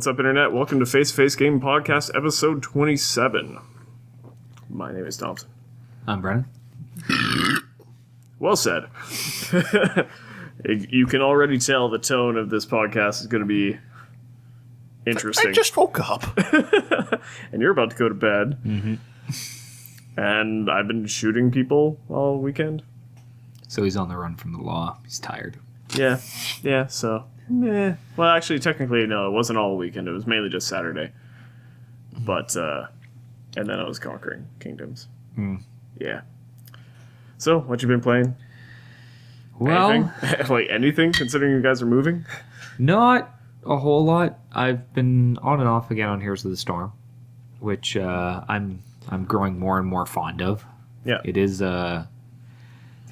What's up, Internet? Welcome to Face to Face Gaming Podcast, episode 27. My name is Thompson. I'm Brennan. Well said. You can already tell the tone of this podcast is going to be interesting. I just woke up. And you're about to go to bed. Mm-hmm. And I've been shooting people all weekend. So he's on the run from the law. He's tired. Yeah, so... Meh. Well, actually, technically, no, it wasn't all weekend. It was mainly just Saturday. But, and then I was conquering kingdoms. Yeah. So, what you been playing? Well... Anything? Like, anything, considering you guys are moving? Not a whole lot. I've been on and off again on Heroes of the Storm, which I'm growing more and more fond of. Yeah. It is... the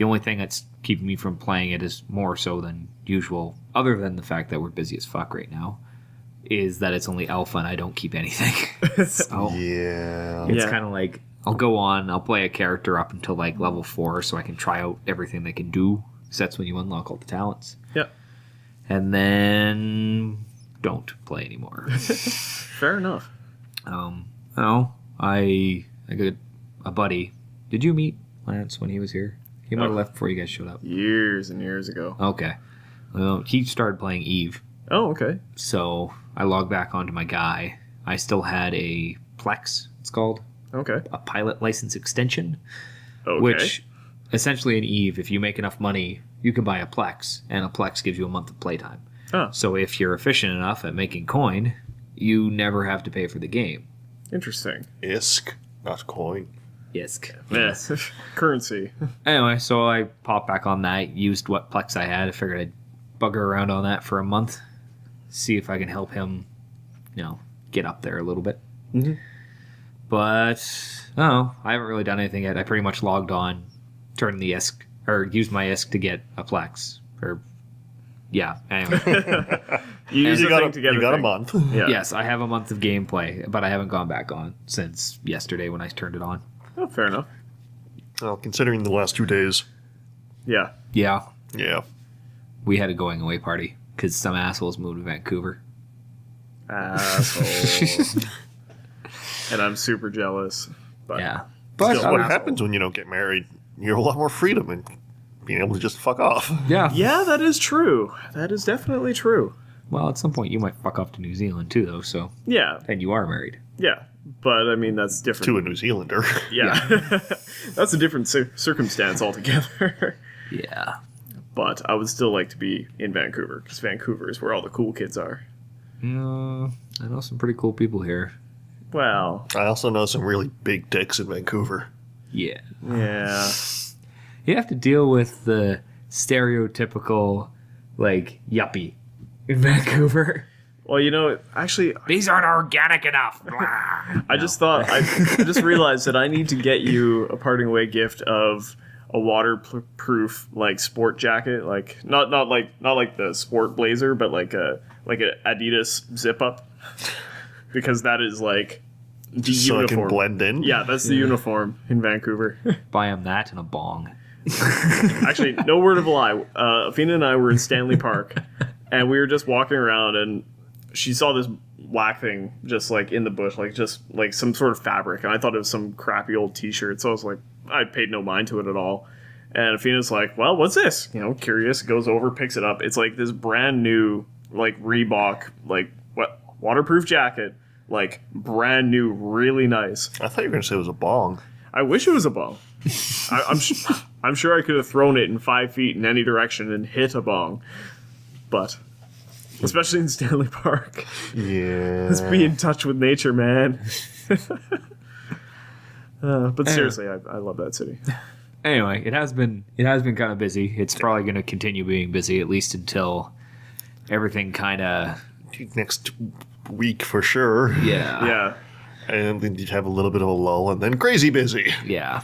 only thing that's keeping me from playing it is more so than usual, other than the fact that we're busy as fuck right now, is that it's only alpha and I don't keep anything. So Yeah. it's kind of like I'll go on, I'll play a character up until like level 4 so I can try out everything they can do. So that's when you unlock all the talents. Yeah. And then don't play anymore. Fair enough. I got a buddy. Did you meet Lance when he was here? He might have left before you guys showed up. Years and years ago. Okay. Well, he started playing Eve. Oh, okay. So I logged back onto my guy. I still had a Plex, it's called. Okay. A pilot license extension. Okay. Which, essentially in Eve, if you make enough money, you can buy a Plex. And a Plex gives you a month of playtime. Oh. So if you're efficient enough at making coin, you never have to pay for the game. Interesting. ISK, not coin. Yisk. Yeah. Currency. Anyway, so I popped back on that, used what Plex I had. I figured I'd bugger around on that for a month, see if I can help him, get up there a little bit. Mm-hmm. But, I haven't really done anything yet. I pretty much logged on, turned the ISK, or used my ISK to get a Plex. Anyway. You got a month. Yeah. Yes, I have a month of gameplay, but I haven't gone back on since yesterday when I turned it on. Oh, fair enough. Well, considering the last 2 days. Yeah. Yeah. Yeah. We had a going away party because some assholes moved to Vancouver. Asshole. And I'm super jealous. But Yeah. But Still what an happens when you don't get married? You have a lot more freedom and being able to just fuck off. Yeah. yeah, that is true. That is definitely true. Well, at some point you might fuck off to New Zealand too, though, so... Yeah. And you are married. Yeah. But, I mean, that's different. To a New Zealander. Yeah. That's a different circumstance altogether. Yeah. But I would still like to be in Vancouver, because Vancouver is where all the cool kids are. I know some pretty cool people here. Well, I also know some really big dicks in Vancouver. Yeah. yeah. You have to deal with the stereotypical, yuppie in Vancouver. Well, actually, These aren't organic enough. I just realized that I need to get you a parting away gift of a waterproof sport jacket, not like the sport blazer, but like an Adidas zip up, because that is the Just so uniform. I can blend in. Yeah, that's the uniform in Vancouver. Buy him that and a bong. Actually, no word of a lie. Athena and I were in Stanley Park, and we were just walking around, and she saw this black thing just in the bush, just some sort of fabric, and I thought it was some crappy old t-shirt, so I was I paid no mind to it at all. And Athena's well, what's this? Curious, goes over, picks it up. It's this brand new Reebok waterproof jacket, brand new, really nice. I thought you were going to say it was a bong. I wish it was a bong. I'm sure I could have thrown it in 5 feet in any direction and hit a bong, but especially in Stanley Park. Yeah. Let's be in touch with nature, man. But seriously, I love that city. Anyway, it has been kind of busy. It's probably going to continue being busy at least until everything kind of Next week for sure. Yeah. And then you'd have a little bit of a lull and then crazy busy. Yeah.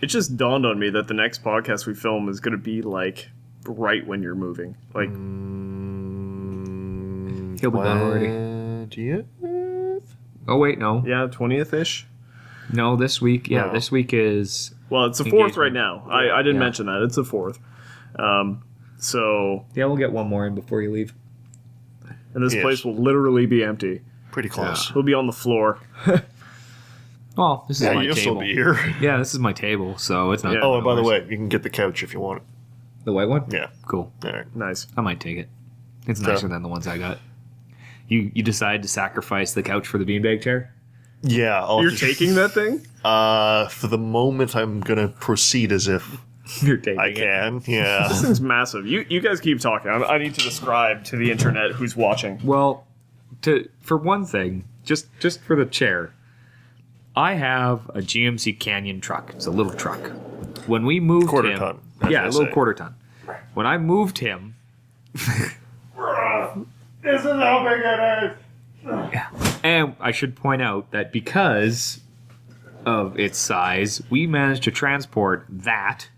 It just dawned on me that the next podcast we film is going to be right when you're moving. He'll be gone already. 20th? Oh wait, no. Yeah, 20th-ish. No, this week. Yeah, No. this week is... Well, it's the 4th Engagement. right now. I didn't Yeah. mention that. It's the 4th. So... Yeah, we'll get one more in before you leave. and this Yes. place will literally be empty. Pretty close. We'll be on the floor. Well, this is Yeah, my you'll still table. be here. Yeah, this is my table, so it's not. Yeah. Oh, and by the worse. way, you can get the couch if you want it. The white one? Yeah. Cool. All right. Nice. I might take it. It's So- nicer than the ones I got. You decide to sacrifice the couch for the beanbag chair? Yeah. You're taking that thing? For the moment, I'm gonna proceed as if You're taking I can. Yeah. This thing's massive. You guys keep talking. I need to describe to the internet who's watching. Well, for one thing, just for the chair, I have a GMC Canyon truck. It's a little truck. When we moved Quarter him, ton, as yeah, they a little say. quarter ton. When I moved him, This is how big it is. and I should point out that because of its size, we managed to transport that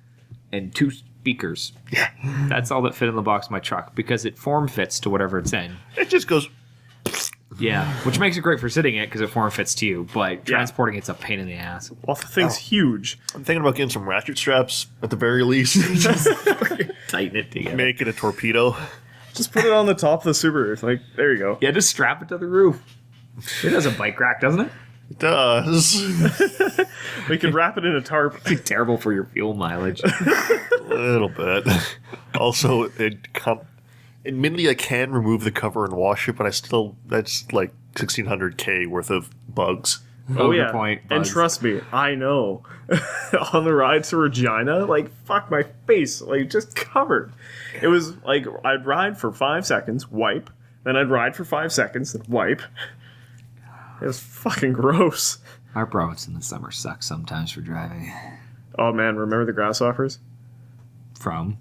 and 2 speakers. Yeah. That's all that fit in the box of my truck because it form fits to whatever it's in. It just goes. Yeah, which makes it great for sitting in because it form fits to you, but transporting it's a pain in the ass. Well, the thing's huge. I'm thinking about getting some ratchet straps at the very least. Tighten it together. Make it a torpedo. Just put it on the top of the Subaru. Like, there you go. Yeah, just strap it to the roof. It has a bike rack, doesn't it? It does. We can wrap it in a tarp. It'd be terrible for your fuel mileage. A little bit. Also, admittedly, I can remove the cover and wash it, but that's like 1,600K worth of bugs. Oh, Good yeah. point, And Buzz. trust me, I know. On the ride to Regina, like, fuck my face. Like, just covered. It was like, I'd ride for 5 seconds, wipe. Then I'd ride for 5 seconds, then wipe. It was fucking gross. Our roads in the summer suck sometimes for driving. Oh, man, remember the grasshoppers? From?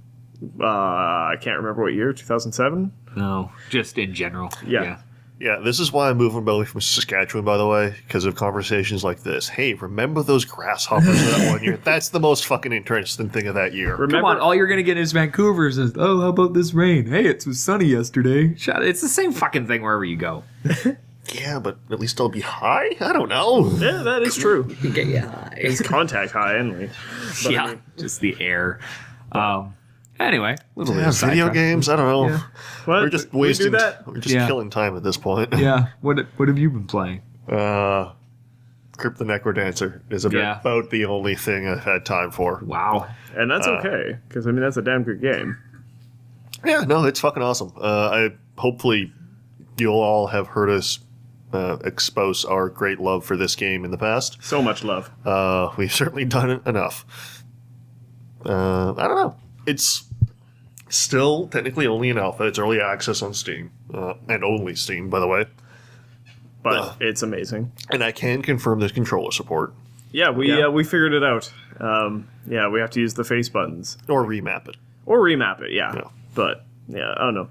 I can't remember what year, 2007? No, just in general. Yeah. Yeah, this is why I'm moving away from Saskatchewan, by the way, because of conversations like this. Hey, remember those grasshoppers that one year? That's the most fucking interesting thing of that year. Remember, Come on, all you're gonna get is Vancouver says, "Oh, how about this rain? Hey, it was sunny yesterday." Shut. It's the same fucking thing wherever you go. Yeah, but at least I'll be high? I don't know. Yeah, that is true. Get you high. It's contact high, anyway. But, Yeah, I mean, just the air. Anyway, little bit Yeah, of video sidetrack. games? I don't know. Yeah. what? We're just We wasting. do that? We're just Yeah. killing time at this point. Yeah. What have you been playing? Crypt the Necrodancer is Yeah. about the only thing I've had time for. Wow. And that's okay, because, I mean, that's a damn good game. Yeah, no, it's fucking awesome. Hopefully you'll all have heard us expose our great love for this game in the past. So much love. We've certainly done it enough. I don't know. It's still technically only an alpha. It's early access on Steam, and only Steam, by the way. But it's amazing. And I can confirm there's controller support, Yeah, we figured it out. Yeah, we have to use the face buttons. or remap it. Or remap it, yeah. Yeah. But, yeah, I don't know.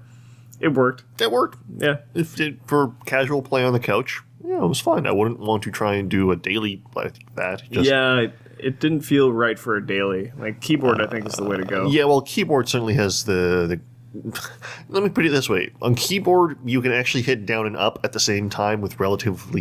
It worked. That worked. Yeah. If it, for casual play on the couch, yeah, it was fine. I wouldn't want to try and do a daily like that. Just, Yeah, it didn't feel right for a daily. Like, keyboard, I think, is the way to go. Yeah, well, keyboard certainly has the. Let me put it this way: on keyboard, you can actually hit down and up at the same time with relative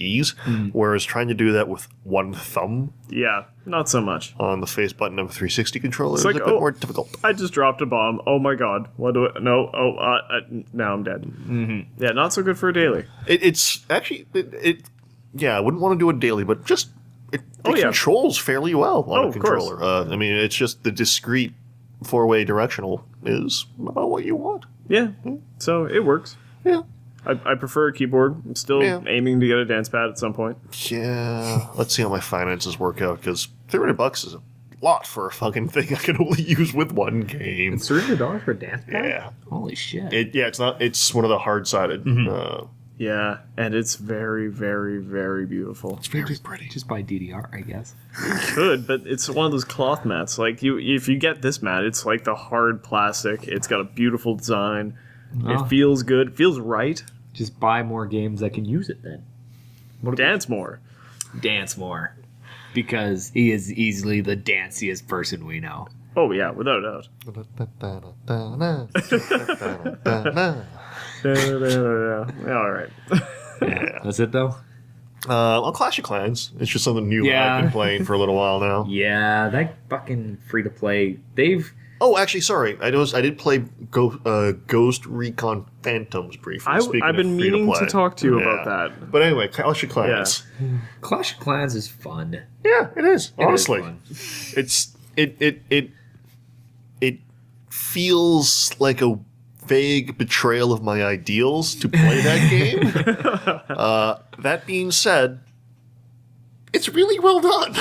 ease. Whereas trying to do that with one thumb Yeah, not so much. on the face button of a 360 controller is like, a bit more difficult. I just dropped a bomb. Oh my god. What do I... No. Oh, now I'm dead. Mm-hmm. Yeah, not so good for a daily. It's actually yeah, I wouldn't want to do it daily, but just it yeah. controls fairly well on a of course. controller. I mean, it's just the discrete 4-way directional is about what you want. Yeah, so it works. Yeah. I prefer a keyboard. I'm still Yeah. aiming to get a dance pad at some point. Yeah, let's see how my finances work out, because $300 is a lot for a fucking thing I can only use with one game. $300 for a dance pad? Yeah, Holy shit. it's one of the hard-sided. Yeah, and it's very, very, very beautiful. It's very pretty. Just buy DDR, I guess. Good, but it's one of those cloth mats. Like if you get this mat, it's like the hard plastic. It's got a beautiful design. Oh. It feels good. Feels right. Just buy more games that can use it then. Dance more. Dance more. Because he is easily the danciest person we know. Oh yeah, without a doubt. All right. Yeah. That's it though? Well, Clash of Clans. It's just something new Yeah. I've been playing for a little while now. Yeah, that fucking free to play. They've Oh, actually, sorry. I did play Ghost Recon Phantoms briefly. I've been meaning to talk to you about that. But anyway, Clash of Clans. Clash of Clans is fun. Yeah, it is. It is Honestly, fun. it feels like a vague betrayal of my ideals to play that game. That being said, it's really well done.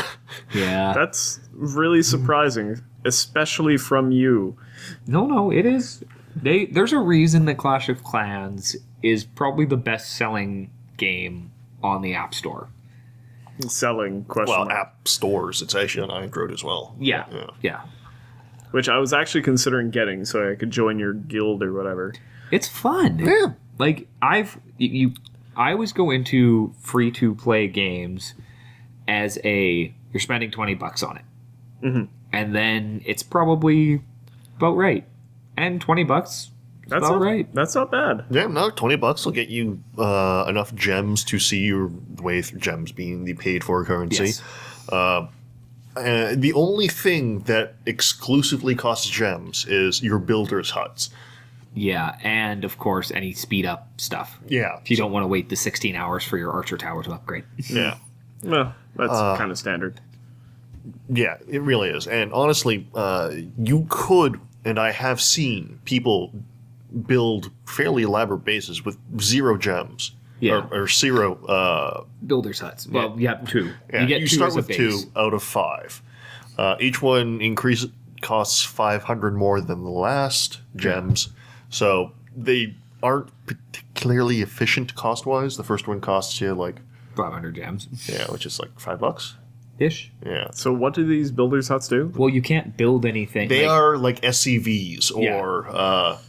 Yeah. That's really surprising, especially from you. No, it is. There's a reason that Clash of Clans is probably the best-selling game on the App Store. Selling question Well, mark. app stores. It's actually on Android as well. Yeah. Which I was actually considering getting so I could join your guild or whatever. It's fun. Yeah. Like I always go into free-to-play games as you're spending $20 on it, and then it's probably about right, and $20. That's about right. That's not bad. Yeah, no, $20 will get you enough gems to see your way through, gems being the paid for currency. Yes. The only thing that exclusively costs gems is your builder's huts. Yeah, and of course any speed up stuff. Yeah. If you don't want to wait the 16 hours for your archer tower to upgrade. Yeah. Well, that's kind of standard. Yeah, it really is. And honestly, you could, and I have seen people build fairly elaborate bases with 0 gems. Yeah. Or 0. Builder's huts. Well, you have 2. Yeah, you get you 2 start as a with base. 2 out of 5. Each one costs 500 more than the last gems. So they aren't particularly efficient cost-wise. The first one costs you like 500 gems. Yeah, which is like $5. Ish. Yeah. So what do these builders' huts do? Well, you can't build anything. They are like SCVs or not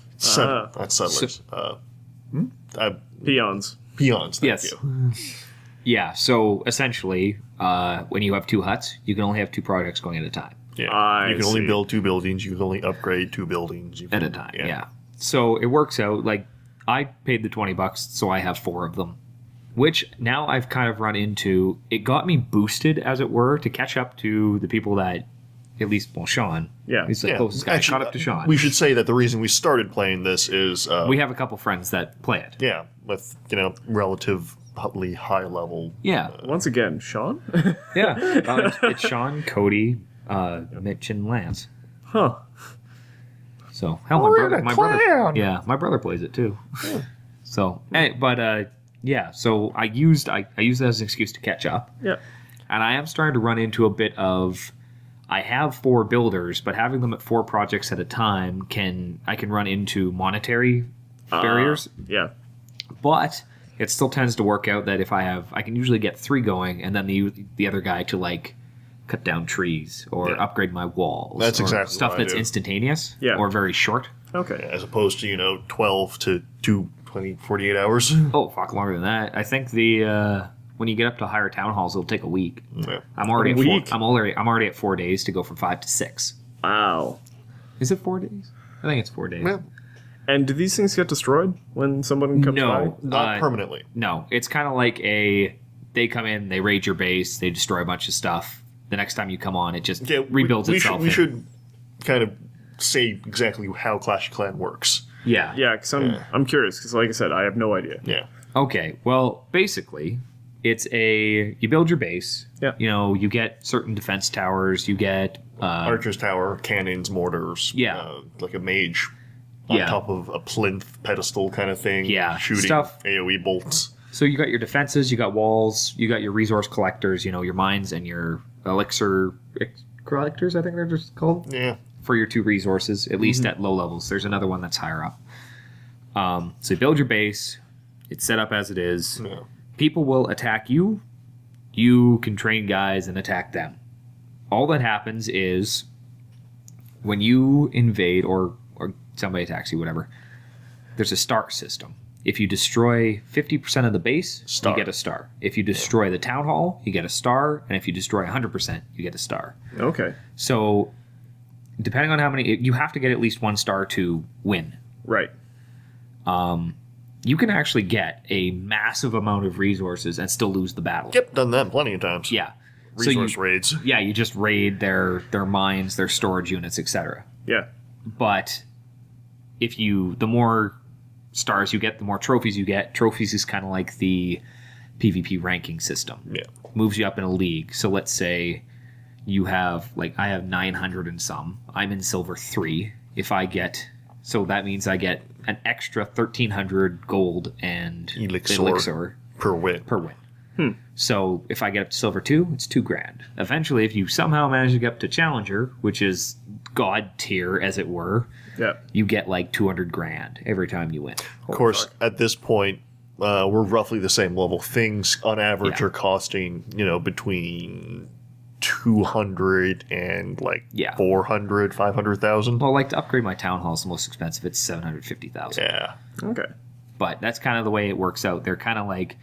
settlers. Peons. Peons. Thank Yes. you. Yeah, so essentially, when you have 2 huts, you can only have 2 projects going at a time. Yeah. You can only see. build 2 buildings. You can only upgrade 2 buildings. At a time, yeah. So it works out, like, I paid the $20, so I have 4 of them. Which now I've kind of run into, it got me boosted, as it were, to catch up to the people that, at least, well, Sean. Yeah. He's the closest guy. Caught up to Sean. We should say that the reason we started playing this is We have a couple friends that play it. yeah, with relatively high level. Yeah. Once again, Sean? Yeah. It's Sean, Cody, Mitch, and Lance. Huh. So hell, my brother, yeah, my brother plays it too. So, yeah. So I used that as an excuse to catch up. Yeah. And I am starting to run into a bit of, I have 4 builders, but having them at 4 projects at a time I can run into monetary barriers. Yeah. But it still tends to work out that if I can usually get 3 going, and then the other guy to like cut down trees or upgrade my walls. That's or exactly stuff what I that's do. instantaneous Yeah. or very short. Okay. As opposed to 12 to 48 hours. Oh, fuck, longer than that. I think when you get up to higher town halls, it'll take a week. Yeah. I'm already A at 4. week? I'm already at 4 days to go from 5 to 6. Wow. Is it 4 days? I think it's 4 days. Yeah. And do these things get destroyed when someone comes by? Not permanently. No, it's kind of like they come in, they raid your base, they destroy a bunch of stuff. The next time you come on, it just rebuilds itself. We should kind of say exactly how Clash of Clans works. Yeah. Yeah, because I'm curious, because like I said, I have no idea. Yeah. Okay, well, basically, you build your base. Yeah. You get certain defense towers. You get Archer's Tower, cannons, mortars. Yeah. Like a mage on Yeah. top of a plinth pedestal kind of thing. Yeah, Shooting stuff. AoE bolts. So you got your defenses, you got walls, you got your resource collectors. Your mines and your elixir collectors. I think they're just called. Yeah. For your 2 resources, at least at low levels. There's another one that's higher up. So you build your base. It's set up as it is. Yeah. People will attack you. You can train guys and attack them. All that happens is when you invade or somebody attacks you, whatever, there's a star system. If you destroy 50% of the base, Star. you get a star. If you destroy the town hall, you get a star. And if you destroy 100%, you get a star. Okay. So depending on how many, you have to get at least 1 star to win. Right. You can actually get a massive amount of resources and still lose the battle. Yep, done that plenty of times. Yeah. Resource raids. Yeah, you just raid their mines, their storage units, etc. Yeah. But the more stars you get, the more trophies you get. Trophies is kind of like the PvP ranking system. Yeah. Moves you up in a league. So let's say you have, like, I have 900 and some. I'm in silver 3. So that means I get an extra 1,300 gold and elixir per win. So if I get up to silver 2, it's $2,000. Eventually, if you somehow manage to get up to challenger, which is god tier, as it were, you get like $200,000 every time you win. Of course, at this point, we're roughly the same level. Things on average are costing, between 200 and 400, 500,000. Well, like to upgrade my town hall is the most expensive. It's 750,000. Yeah. Okay. But that's kind of the way it works out. They're kind of like,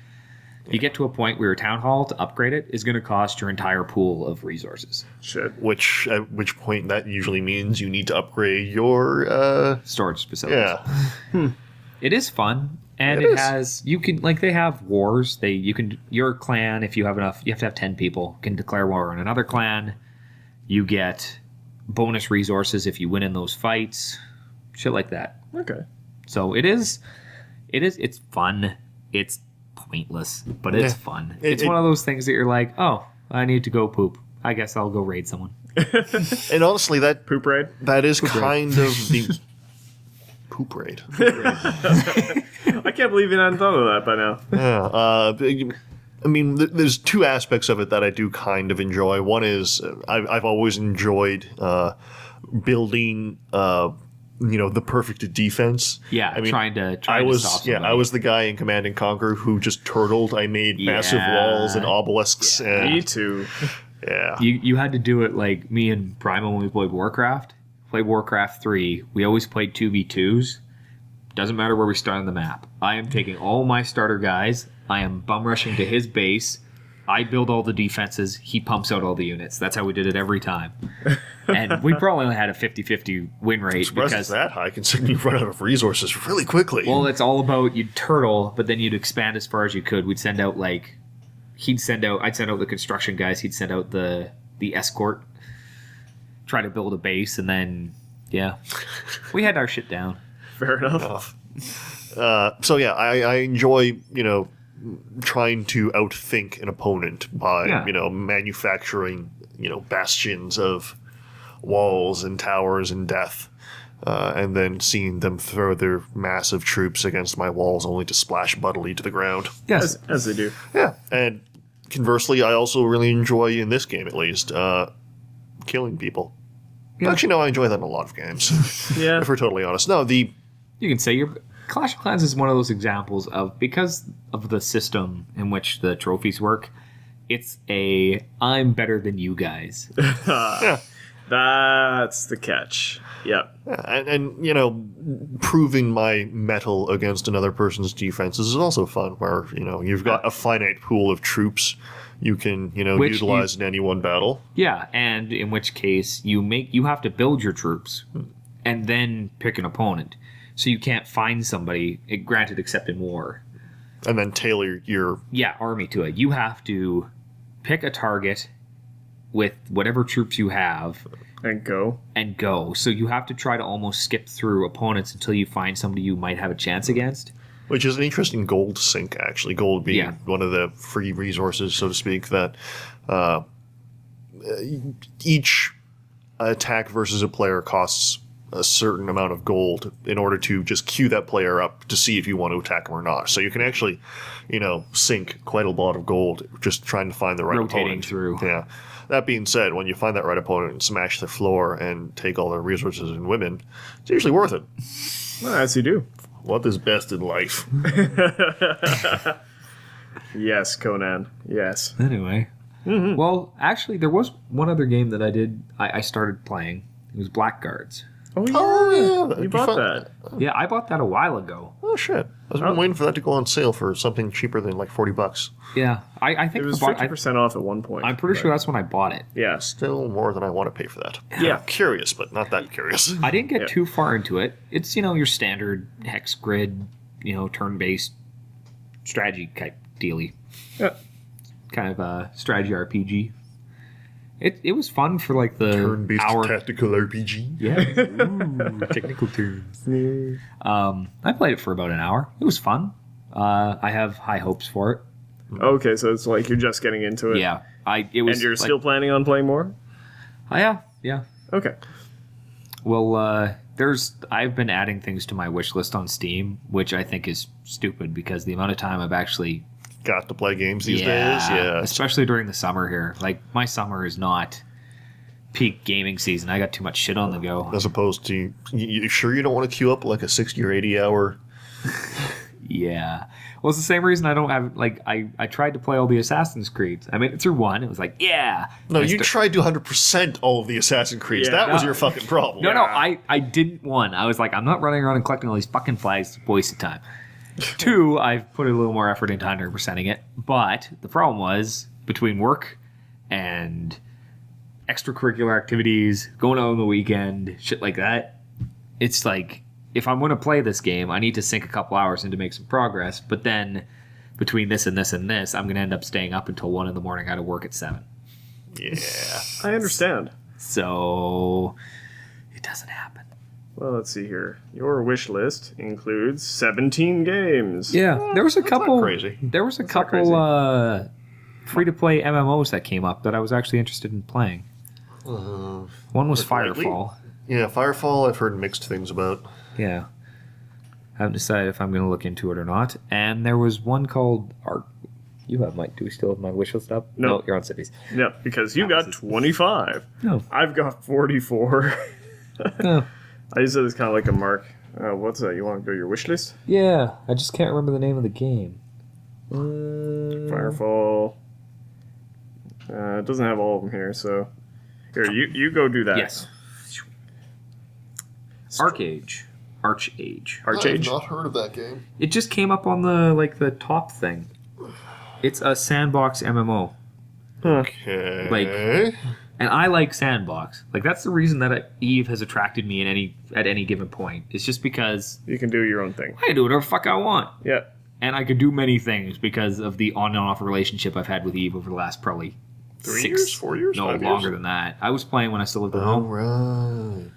you get to a point where your town hall, to upgrade it, is going to cost your entire pool of resources. Shit. At which point that usually means you need to upgrade your storage facilities. Yeah. It is fun. And It has, you can, like, they have wars. Your clan, if you have enough, you have to have 10 people, can declare war on another clan. You get bonus resources if you win in those fights. Shit like that. Okay. So it's fun. It's pointless, but it's fun. It's one of those things that you're like, oh, I need to go poop. I guess I'll go raid someone. And honestly, that Poop raid? that is kind of the poop raid. I can't believe you hadn't thought of that by now. Yeah. I mean, there's two aspects of it that I do kind of enjoy. One is I've always enjoyed building, the perfect defense. Yeah, I mean, trying to stop somebody. I was the guy in Command and Conquer who just turtled. I made massive walls and obelisks. Yeah. And, Me too. Yeah. You had to do it like me and Primo when we played Warcraft. Played Warcraft 3. We always played 2v2s. Doesn't matter where we start on the map. I am taking all my starter guys. I am bum rushing to his base. I build all the defenses. He pumps out all the units. That's how we did it every time. And we probably only had a 50-50 win rate. Because it's that high, considering you run out of resources really quickly. Well, it's all about you'd turtle, but then you'd expand as far as you could. I'd send out the construction guys. He'd send out the escort. Try to build a base, and then, we had our shit down. Fair enough. I enjoy, trying to outthink an opponent by, manufacturing, bastions of walls and towers and death, and then seeing them throw their massive troops against my walls only to splash buttily to the ground. Yes. As they do. Yeah, and conversely, I also really enjoy, in this game at least, killing people. Yeah. Actually, no, I enjoy that in a lot of games. Yeah. If we're totally honest. No, You can say your Clash of Clans is one of those examples of, because of the system in which the trophies work, it's I'm better than you guys. yeah. That's the catch. Yep. And proving my mettle against another person's defenses is also fun, where, you've got a finite pool of troops you can, utilize in any one battle. Yeah, and in which case you have to build your troops and then pick an opponent. So you can't find somebody, granted except in war. And then tailor your army to it. You have to pick a target with whatever troops you have. And go. So you have to try to almost skip through opponents until you find somebody you might have a chance against. Which is an interesting gold sink, actually. Gold being one of the free resources, so to speak, that each attack versus a player costs a certain amount of gold in order to just queue that player up to see if you want to attack him or not. So you can actually, sink quite a lot of gold just trying to find the right Rotating opponent. through. Yeah. That being said, when you find that right opponent and smash their floor and take all their resources and women, it's usually worth it. Well, as you do. What is best in life? Yes, Conan. Yes. Anyway. Mm-hmm. Well, actually, there was one other game that I started playing. It was Blackguards. Oh, yeah. You bought that. Yeah, I bought that a while ago. Oh, shit. I've been waiting for that to go on sale for something cheaper than like $40. Yeah. I think it was 50% off at one point. I'm pretty sure that's when I bought it. Yeah. Still more than I want to pay for that. Yeah. I'm curious, but not that curious. I didn't get too far into it. It's, your standard hex grid, turn-based strategy type dealy. Yeah. Kind of a strategy RPG. It was fun for like the Turn-based hour. tactical RPG. Yeah. Ooh, technical terms. I played it for about an hour. It was fun. I have high hopes for it. Okay, so it's like you're just getting into it. Yeah. It was. And you're like, still planning on playing more? Yeah. Okay. Well, I've been adding things to my wish list on Steam, which I think is stupid because the amount of time I've actually Got to play games these days. Yeah. especially during the summer here. Like my summer is not peak gaming season. I got too much shit on the go. As opposed to, you sure you don't want to queue up like a 60 or 80 hour? Yeah. Well, it's the same reason I don't have, like, I tried to play all the Assassin's Creeds. I made it through one. It was like, yeah. No, And I you tried to 100% all of the Assassin's Creeds. Yeah. That was your fucking problem. No, I didn't one. I was like, I'm not running around and collecting all these fucking flags. It's a waste of time. Two, I've put a little more effort into 100%ing it. But the problem was, between work and extracurricular activities, going out on the weekend, shit like that, it's like, if I'm going to play this game, I need to sink a couple hours in to make some progress. But then, between this and this and this, I'm going to end up staying up until 1 in the morning out of work at 7. Yeah. I understand. So, it doesn't happen. Well, let's see here. Your wish list includes 17 games. Yeah, there was a couple. not crazy. There was a not couple free-to-play MMOs that came up that I was actually interested in playing. One was Lately? Firefall. Yeah, Firefall, I've heard mixed things about. Yeah, haven't decided if I'm going to look into it or not. And there was one called Arc. You have my. Do we still have my wish list up? No. You're on Cities. Yeah, because you got 25. No. I've got 44. No. I use it as kind of like a mark. What's that? You want to go to your wish list? Yeah, I just can't remember the name of the game. Firefall. It doesn't have all of them here, so here you go do that. Yes. Archage. Archage. not heard of that game. It just came up on the top thing. It's a sandbox MMO. Okay. And I like sandbox. Like that's the reason that Eve has attracted me at any given point. It's just because You can do your own thing. I can do whatever the fuck I want. Yeah. And I could do many things because of the on and off relationship I've had with Eve over the last probably 3 years? 4 years? No, 5 longer years? than that. I was playing when I still lived at All home. right.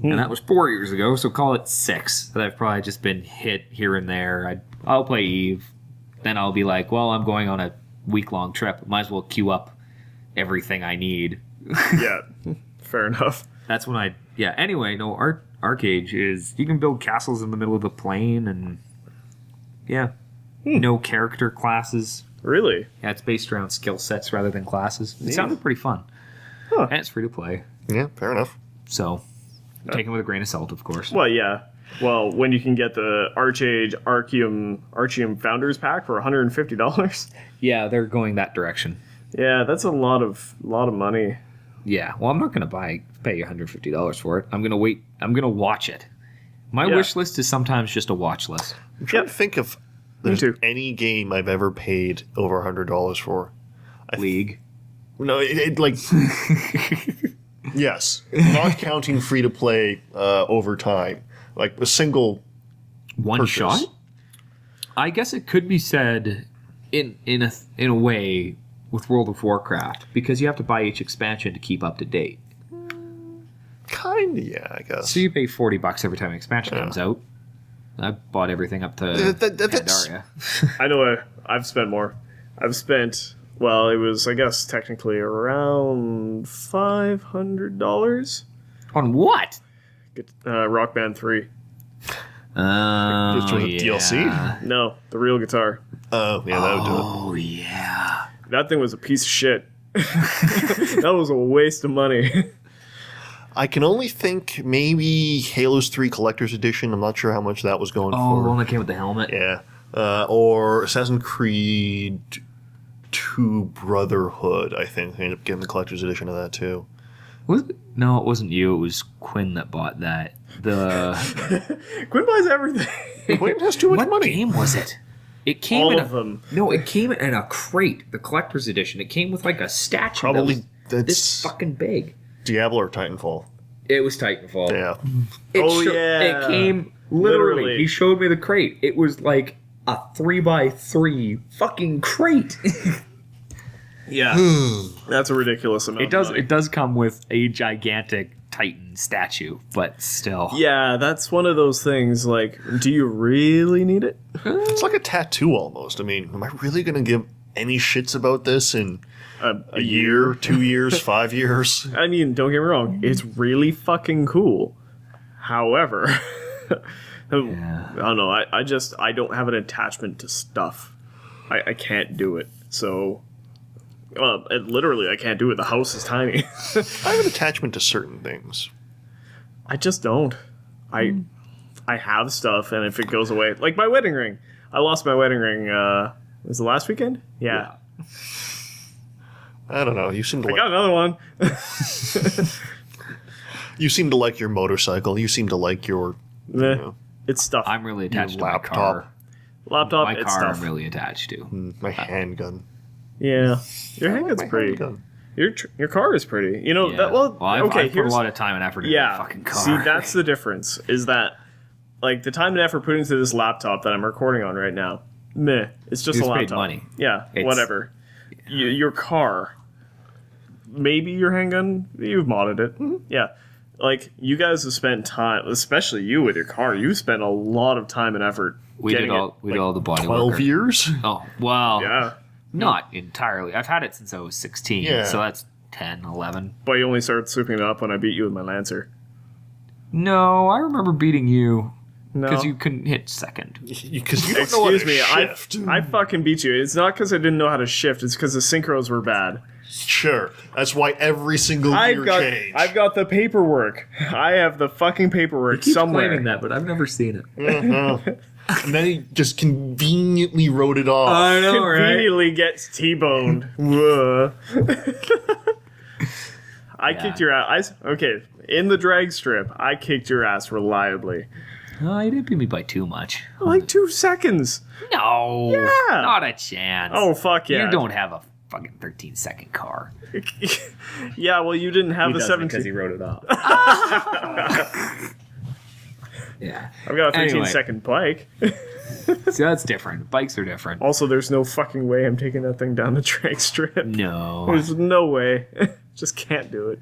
And that was 4 years ago, so call it 6. That I've probably just been hit here and there. I'll play Eve. Then I'll be like, well, I'm going on a week-long trip. Might as well queue up everything I need. Yeah. Fair enough. That's when yeah, anyway, no, Archage is, you can build castles in the middle of the plain, and yeah. No character classes. Really? Yeah, it's based around skill sets rather than classes. It sounded pretty fun. Huh. And it's free to play. Yeah, fair enough. So, take it with a grain of salt, of course. Well, yeah. Well, when you can get the Archium Founders Pack for $150. Yeah, they're going that direction. Yeah, that's a lot of money. Yeah, well, I'm not going to pay $150 for it. I'm going to wait. I'm going to watch it. My wish list is sometimes just a watch list. I'm trying to think if there's too. any game I've ever paid over $100 for. League. No, it like... Yes. Not counting free-to-play over time. Like a single One purchase. shot? I guess it could be said in a way with World of Warcraft, because you have to buy each expansion to keep up to date. Kind of, yeah, I guess. So you pay $40 every time an expansion comes out. I bought everything up to that's- Pandaria. I know I've spent more. I've spent, well, it was, I guess, technically around $500. On what? Rock Band 3. Oh, Just with DLC? No, the real guitar. Oh, yeah, that would do it. Oh, yeah. That thing was a piece of shit. That was a waste of money. I can only think maybe Halo's 3 Collector's Edition. I'm not sure how much that was going Oh, the for. one that came with the helmet? Yeah. Or Assassin's Creed 2 Brotherhood, I think. I ended up getting the Collector's Edition of that, too. Was it? No, it wasn't you. It was Quinn that bought that. Quinn buys everything. Quinn has too much What money. game was it? It came All in of them. No, it came in a crate, the collector's edition. It came with like a statue. Probably that was that's this fucking big. Diablo or Titanfall. It was Titanfall. Yeah. It came literally. Literally. He showed me the crate. It was like a 3x3 fucking crate. Yeah. That's a ridiculous amount. It does. Of money. It does come with a gigantic Titan statue, but still. Yeah, that's one of those things. Like, do you really need it? It's like a tattoo almost. I mean, am I really going to give any shits about this in a year, 2 years, 5 years? I mean, don't get me wrong. It's really fucking cool. However, I don't know. I don't have an attachment to stuff. I can't do it. So, literally, I can't do it. The house is tiny. I have an attachment to certain things. I just don't. I have stuff, and if it goes away, like my wedding ring. I lost my wedding ring. Was it last weekend? Yeah. I don't know. You seem to I got another one. You seem to like your motorcycle. You seem to like your It's stuff. I'm really attached to laptop. my car. Laptop. My it's car, stuff. I'm really attached to. my handgun. Yeah, your handgun's My pretty. handgun. your car is pretty. You know Yeah. that. Well, I've okay. put a lot of time and effort into that fucking car. See, that's the difference. Is that like the time and effort put into this laptop that I'm recording on right now? Meh. It's just You a just paid laptop. money. Yeah. It's- Whatever. Your car. Maybe your handgun. You've modded it. Yeah. Like you guys have spent time, especially you with your car. You spent a lot of time and effort. we did getting all the body 12 work. years? Oh well, Yeah. not entirely. I've had it since I was 16, Yeah. so that's 10, 11. But you only started swooping it up when I beat you with my Lancer. No, I remember beating you No. because you couldn't hit second. Because you don't know how to Excuse me, shift. I fucking beat you. It's not because I didn't know how to shift. It's because the synchros were bad. Sure. That's why every single gear changed. I've got the paperwork. I have the fucking paperwork somewhere. that, but I've never seen it. And then he just conveniently wrote it off. I know, right? Conveniently gets T-boned. Whoa. I kicked your ass. Okay, in the drag strip, I kicked your ass reliably. No, you didn't beat me by too much. Like 2 seconds. No, Yeah. not a chance. Oh, fuck yeah. You don't have a fucking 13-second car. Yeah, well, you didn't have the 17. wrote it off. Yeah. I've got a 13 Anyway. second bike. So that's different. Bikes are different. Also, there's no fucking way I'm taking that thing down the drag strip. No. There's no way. Just can't do it.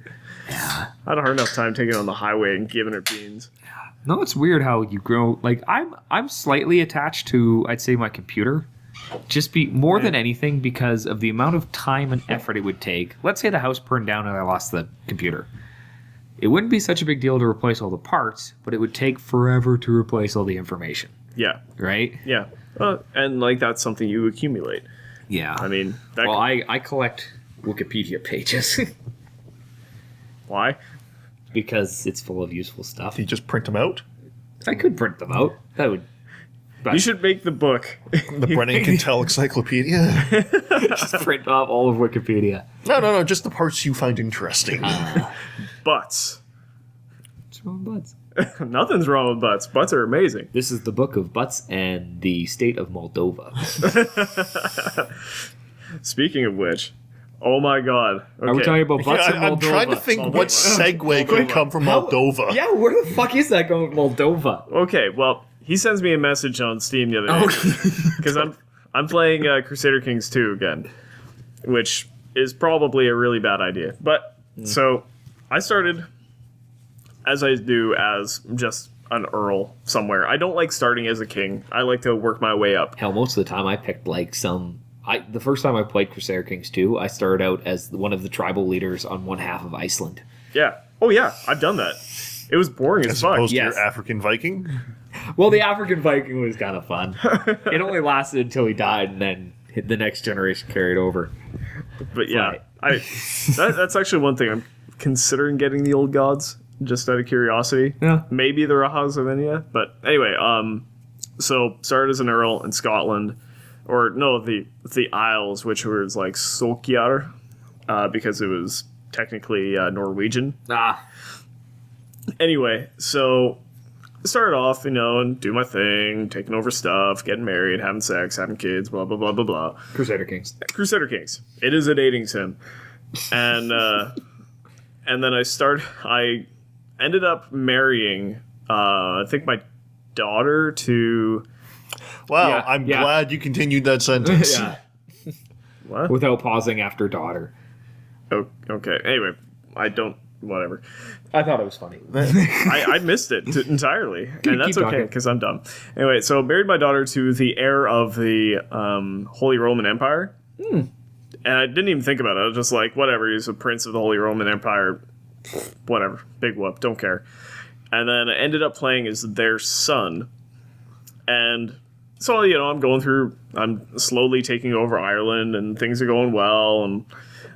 I had a hard enough time taking it on the highway and giving her beans. No, it's weird how you grow. Like I'm slightly attached to, I'd say, my computer. Just more than anything because of the amount of time and effort it would take. Let's say the house burned down and I lost the computer. It wouldn't be such a big deal to replace all the parts, but it would take forever to replace all the information. Yeah. Right? Yeah. And, like, that's something you accumulate. Yeah. I mean, that well, I collect Wikipedia pages why? because it's full of useful stuff. You just print them out? I could print them out. That would. But You should make the book. The Brennan Cattell Encyclopedia? just print off all of Wikipedia. No, just the parts you find interesting. Butts. What's wrong with butts? Nothing's wrong with butts. Butts are amazing. This is the book of butts and the state of Moldova. Speaking of which, oh my god. Okay. Are we talking about butts Yeah, in I'm Moldova? trying to think what segue could come from Moldova. Yeah, where the fuck is that going with Moldova? Okay, well, he sends me a message on Steam the other day. Because I'm playing Crusader Kings 2 again, which is probably a really bad idea. But, so, I started, as I do, as just an earl somewhere. I don't like starting as a king. I like to work my way up. Hell, most of the time I picked like the first time I played Crusader Kings 2, I started out as one of the tribal leaders on one half of Iceland. Yeah. Oh, yeah, I've done that. It was boring as As fuck. opposed to Yes. your African Viking? Well, the African Viking was kind of fun. It only lasted until he died, and then the next generation carried over. But yeah, Right. that's actually one thing I'm considering getting the old gods, just out of curiosity. Yeah. Maybe the Rajas of India. But anyway, so started as an earl in Scotland. Or no, the Isles, which was like Solkjar, because it was technically Norwegian. Anyway, so started off, and do my thing, taking over stuff, getting married, having sex, having kids, blah blah blah blah blah. Crusader Kings. Crusader Kings. It is a dating sim, and then I ended up marrying, I think my daughter to. Wow, Yeah, I'm yeah. glad you continued that sentence. Yeah. What? without pausing after daughter. Oh, okay. Anyway, whatever. I thought it was funny. I missed it entirely, and that's keep okay talking. because I'm dumb. Anyway, so married my daughter to the heir of the Holy Roman Empire, and I didn't even think about it. I was just like, whatever. He's a prince of the Holy Roman Empire. Whatever, big whoop, don't care. And then I ended up playing as their son, and so I'm slowly taking over Ireland, and things are going well, and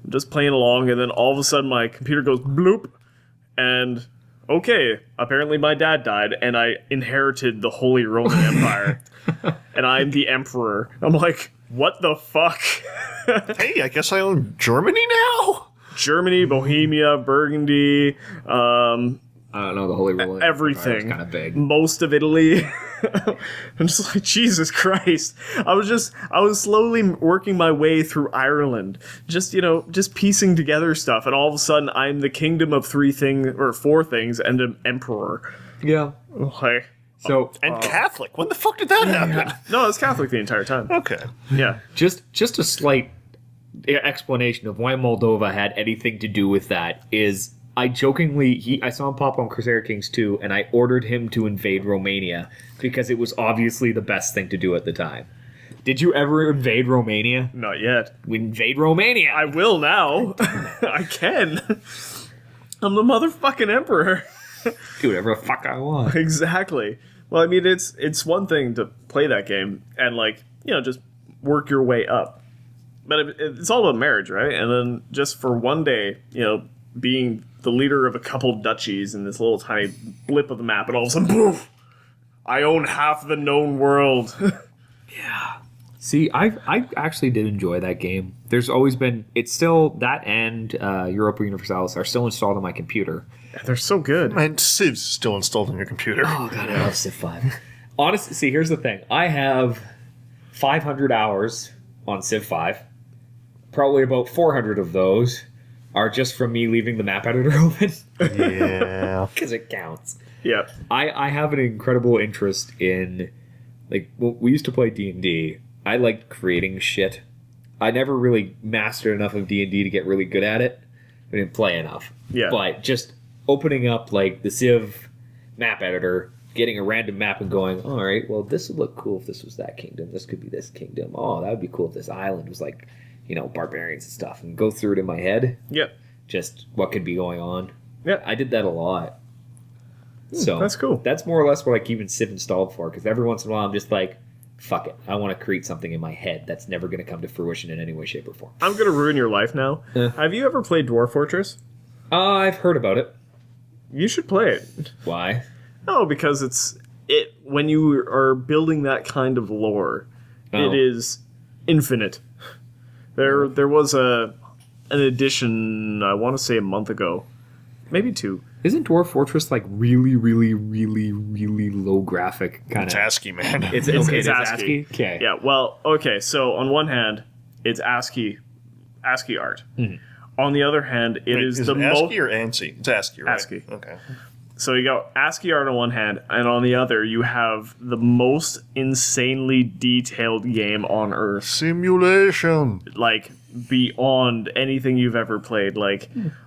I'm just playing along, and then all of a sudden my computer goes bloop, and okay, apparently my dad died, and I inherited the Holy Roman Empire, and I'm the emperor. I'm like, what the fuck? Hey, I guess I own Germany now? Germany, Bohemia, Burgundy, I don't know, the Holy Roman everything. kind of big. Most of Italy. I'm just like, Jesus Christ. I was slowly working my way through Ireland, just piecing together stuff, and all of a sudden I'm the kingdom of four things and an emperor. Yeah. Like, So And Catholic. When the fuck did that happen? no, I was Catholic the entire time. Okay. Yeah. just a slight explanation of why Moldova had anything to do with that is I saw him pop on Crusader Kings 2, and I ordered him to invade Romania because it was obviously the best thing to do at the time. Did you ever invade Romania? Not yet. We invade Romania. I will now. I can. I'm the motherfucking emperor. do whatever the fuck I want. Exactly. Well, I mean, it's one thing to play that game and just work your way up, but it's all about marriage, right? And then just for one day, being the leader of a couple duchies in this little tiny blip of the map, and all of a sudden, poof! I own half the known world. Yeah. See, I actually did enjoy that game. There's always been that and Europa Universalis are still installed on my computer. They're so good. And Civ's still installed on your computer. Oh god, I love Civ 5. Honestly, see, here's the thing. I have 500 hours on Civ 5. Probably about 400 of those are just from me leaving the map editor open. Yeah. Because it counts. Yeah. I have an incredible interest in, we used to play D&D. I liked creating shit. I never really mastered enough of D&D to get really good at it. I didn't play enough. Yeah. But just opening up, the Civ map editor, getting a random map and going, all right, well, this would look cool if this was that kingdom. This could be this kingdom. Oh, that would be cool if this island was barbarians and stuff. And go through it in my head. Yep. Just what could be going on. Yeah. I did that a lot. So that's cool. That's more or less what I keep Civ installed for, because every once in a while I'm just like, fuck it. I want to create something in my head that's never going to come to fruition in any way, shape, or form. I'm going to ruin your life now. Have you ever played Dwarf Fortress? I've heard about it. You should play it. Why? No, because when you are building that kind of lore, Oh. it is infinite. There was an edition, I want to say a month ago, maybe 2. Isn't Dwarf Fortress really, really, really, really low graphic kind It's of? ASCII, man. It's ASCII. Okay. Yeah, well, okay, so on one hand, it's ASCII art. On the other hand, it is Is the it most... ASCII or ANSI? It's ASCII, right? ASCII. Okay. So you got ASCII art on one hand, and on the other, you have the most insanely detailed game on Earth. Simulation. Beyond anything you've ever played.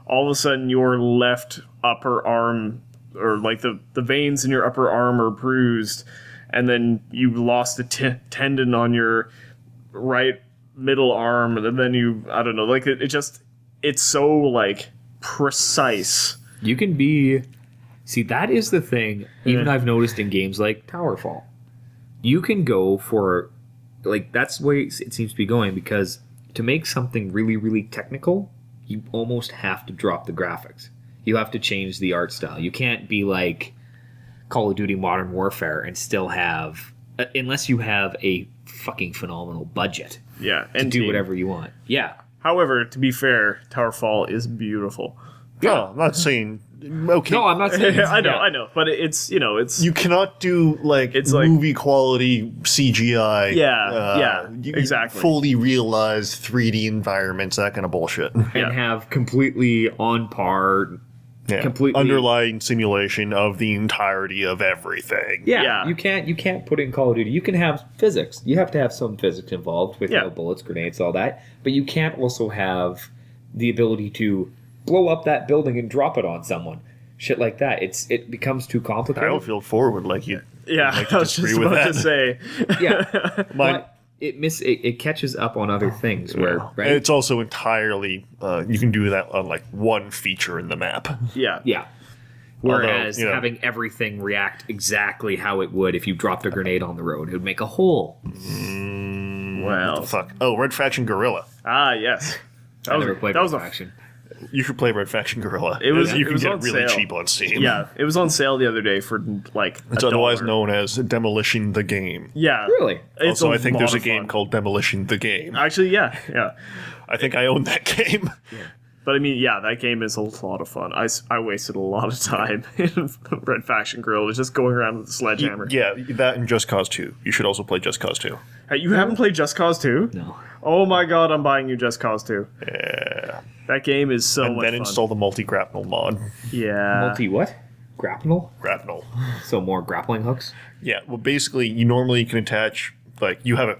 All of a sudden, your left upper arm, or the veins in your upper arm are bruised, and then you lost a tendon on your right middle arm, and then I don't know, it's so, precise. You can be... See, that is the thing, even I've noticed in games like Towerfall. You can go for... that's the way it seems to be going, because to make something really, really technical, you almost have to drop the graphics. You have to change the art style. You can't be like Call of Duty Modern Warfare and still have... Unless you have a fucking phenomenal budget. Yeah, and do whatever you want. Yeah. However, to be fair, Towerfall is beautiful. No, I'm not saying... Okay. No, I'm not saying... I know. But it's, it's... You cannot do, movie quality CGI. Yeah, exactly. Fully realized 3D environments, that kind of bullshit. And have completely on par completely underlying simulation of the entirety of everything. Yeah, you can't put in Call of Duty. You can have physics. You have to have some physics involved with bullets, grenades, all that. But you can't also have the ability to blow up that building and drop it on someone. Shit like that. It becomes too complicated. Battlefield 4 would like you. Yeah, like to I was just disagree with about that. to say. Yeah, but it catches up on other things where right. And it's also entirely you can do that on like one feature in the map. Yeah. Yeah. Whereas Although, having everything react exactly how it would if you dropped a grenade on the road, it would make a hole. Well. Fuck. Oh, Red Faction Guerrilla. Ah, yes. I never played that Red was a Faction. You should play Red Faction Guerrilla. It was- You it can was get on it really sale. cheap on Steam. Yeah, it was on sale the other day for like It's $1. otherwise known as Demolition the Game. Yeah. Really? It's Also, I think lot there's a of game fun. called Demolition the Game. Actually, yeah. I think I own that game. But I mean, yeah, that game is a lot of fun. I wasted a lot of time in Red Faction Grill, just going around with a sledgehammer. Yeah, that and Just Cause 2. You should also play Just Cause 2. Hey, you haven't played Just Cause 2? No. Oh my god, I'm buying you Just Cause 2. Yeah. That game is so And much then fun. install the multi-grapnel mod. Yeah. Multi what? Grapnel? Grapnel. So more grappling hooks? Yeah, well, basically, you normally can attach, like, you have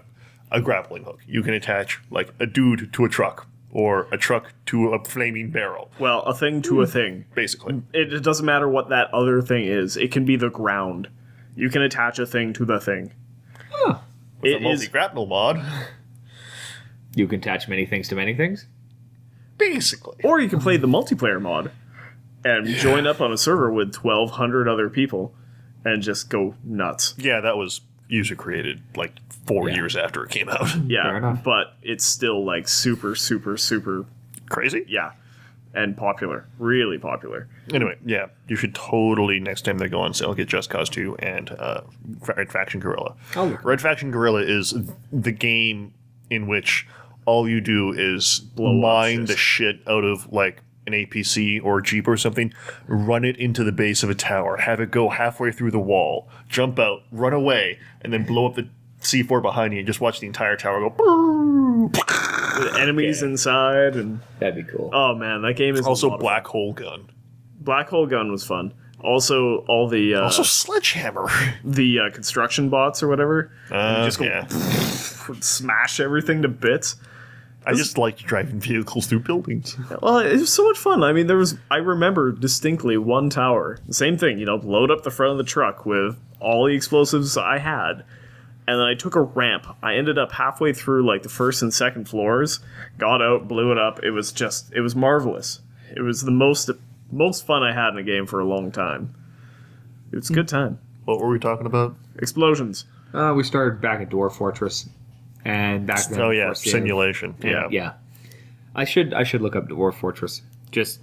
a grappling hook. You can attach, like, a dude to a truck, or a truck to a flaming barrel, Well, a thing to a thing. basically. It doesn't matter what that other thing is. It can be the ground. You can attach a thing to the thing. Huh. With a It is multi-grapnel mod, You can attach many things to many things? basically. Or you can play the multiplayer mod and join up on a server with 1,200 other people and just go nuts. Yeah, that was user-created, like, 4 Yeah. years after it came out. Fair Yeah, enough. but it's still like super, super, super, Crazy? yeah, and popular. Really popular. Anyway, yeah, you should totally, next time they go on sale, get Just Cause 2 and Red Faction Guerrilla. I'll look. Red Faction Guerrilla is the game in which all you do is Blow up mine shit. the shit out of, like, an APC or a Jeep or something, run it into the base of a tower, have it go halfway through the wall, jump out, run away, and then blow up the C4 behind you and just watch the entire tower go. With enemies inside, and That'd be cool. oh man, that game is a Also, lot of Black Hole Gun. fun. Black Hole Gun was fun. Also, all the Also, Sledgehammer. construction bots or whatever. And you just go Yeah. smash everything to bits. I just liked driving vehicles through buildings. Well, it was so much fun. I mean, I remember distinctly one tower. Same thing, load up the front of the truck with all the explosives I had. And then I took a ramp. I ended up halfway through like the first and second floors, got out, blew it up. It was marvelous. It was the most fun I had in a game for a long time. It was a good time. What were we talking about? Explosions. We started back at Dwarf Fortress, and back then. Oh, of yeah, course, simulation. Yeah. Yeah. I should look up Dwarf Fortress. Just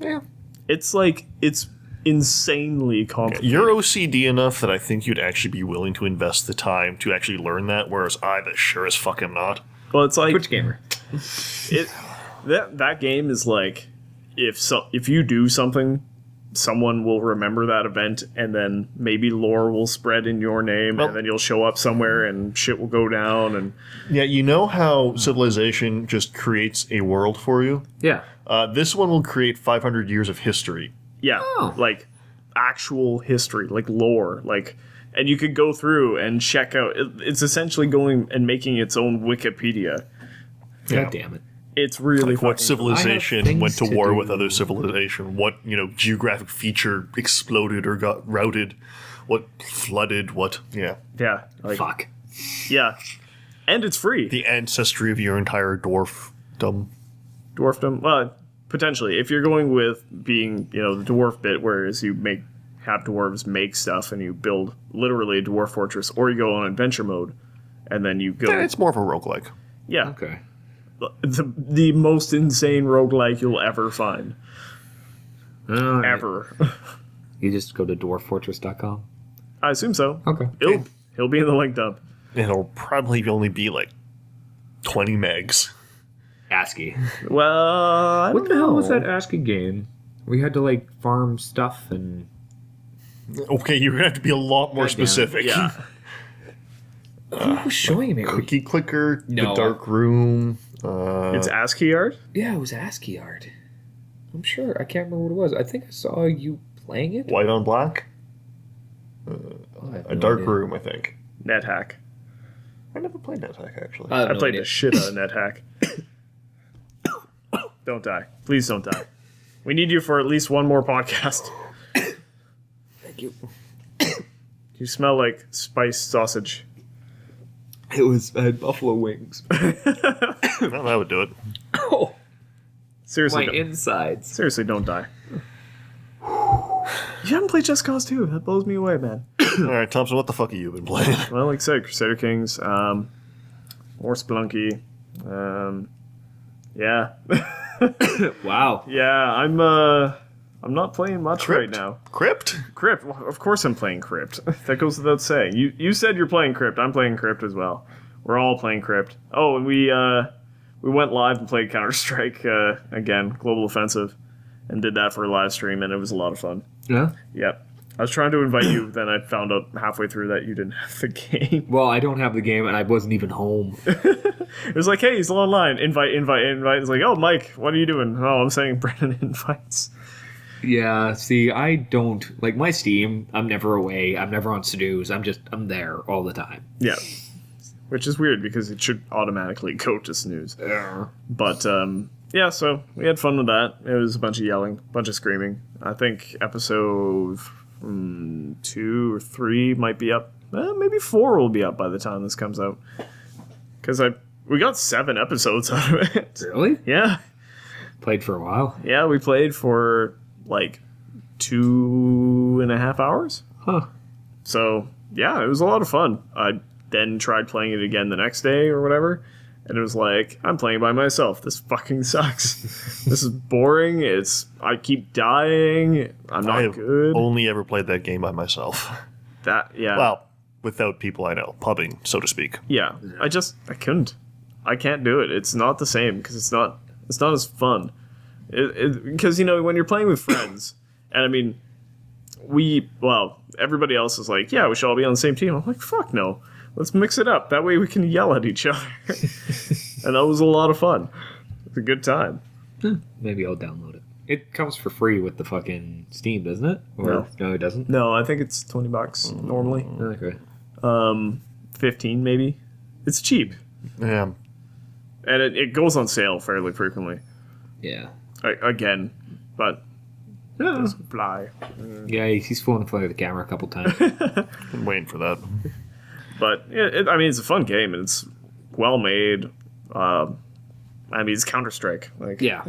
It's insanely complicated. You're OCD enough that I think you'd actually be willing to invest the time to actually learn that, whereas I, that sure as fuck am not. Well, it's like Twitch gamer. that game is like if you do something, someone will remember that event, and then maybe lore will spread in your name, Well- and then you'll show up somewhere, and shit will go down, and Yeah, you know how Civilization just creates a world for you? Yeah. This one will create 500 years of history. yeah, Oh. like actual history, like lore, and you could go through and check out. It's essentially going and making its own Wikipedia. God damn it. It's really Like what fucking civilization things went to to war do. with other civilization, what, geographic feature exploded or got routed, what flooded, what, yeah. yeah, like Fuck. yeah, and it's free. The ancestry of your entire dwarfdom. Dwarfdom. Well, potentially, if you're going with being, the dwarf bit, whereas you have dwarves make stuff and you build literally a dwarf fortress, or you go on adventure mode, and then you go. Yeah, it's more of a roguelike. Yeah, Okay. the most insane roguelike you'll ever find, All right. ever. You just go to dwarffortress.com. I assume so. Okay. He'll be in the link dump. It'll probably only be like 20 megs. ASCII. Well, I What don't the hell know. was that ASCII game? We had to farm stuff and Okay, you're gonna have to be a lot more God damn it. specific. Yeah, who was showing me? Cookie Clicker, No. The Dark Room. it's ASCII art. Yeah, it was ASCII art. I'm sure. I can't remember what it was. I think I saw you playing it. White on black? I have A no dark idea. room, I think. NetHack. I never played NetHack, actually. I have I no played idea. the shit out of NetHack. Don't die. Please don't die. We need you for at least one more podcast. Thank you. You smell like spiced sausage. It was I had buffalo wings. Well, that would do it. Oh, Seriously, my don't, insides. seriously, don't die. You haven't played Just Cause 2. That blows me away, man. All right, Thompson, what the fuck have you been playing? Well, like I said, Crusader Kings, more Spelunky. Yeah. Wow. Yeah, I'm not playing much right now. Crypt? Crypt. Well, of course I'm playing Crypt. That goes without saying. You said you're playing Crypt. I'm playing Crypt as well. We're all playing Crypt. Oh, and we went live and played Counter-Strike again, Global Offensive, and did that for a live stream, and it was a lot of fun. Yeah. Yep. I was trying to invite you, then I found out halfway through that you didn't have the game. Well, I don't have the game, and I wasn't even home. It was like, hey, he's still online. Invite. It's like, oh, Mike, what are you doing? Oh, I'm sending Brennan invites. Yeah. See, I don't like my Steam. I'm never away. I'm never on snooze. I'm there all the time. Yeah. Which is weird because it should automatically go to snooze. But, yeah, so we had fun with that. It was a bunch of yelling, a bunch of screaming. I think episode 2 or 3 might be up. Maybe 4 will be up by the time this comes out. Because we got 7 episodes out of it. Really? Yeah. Played for a while. Yeah, we played for like 2.5 hours. Huh. So, Yeah, it was a lot of fun. I then tried playing it again the next day or whatever, and it was like, I'm playing by myself. This fucking sucks. This is boring. I keep dying. I'm not I have good. only ever played that game by myself. Yeah. Well, without people I know. Pubbing, so to speak. Yeah. I couldn't. I can't do it. It's not the same because it's not as fun. Because, when you're playing with friends, and I mean, everybody else is like, yeah, we should all be on the same team. I'm like, fuck no. Let's mix it up. That way we can yell at each other. And that was a lot of fun. It's a good time. Maybe I'll download it. It comes for free with the fucking Steam, doesn't it? Or no it doesn't. No, I think it's $20 normally. Okay. 15 maybe. It's cheap. Yeah. And it goes on sale fairly frequently. Yeah. Again. But it doesn't fly. Yeah, he's flown in front of the camera a couple times. Been waiting for that. But it's a fun game and it's well made. It's Counter-Strike. Yeah.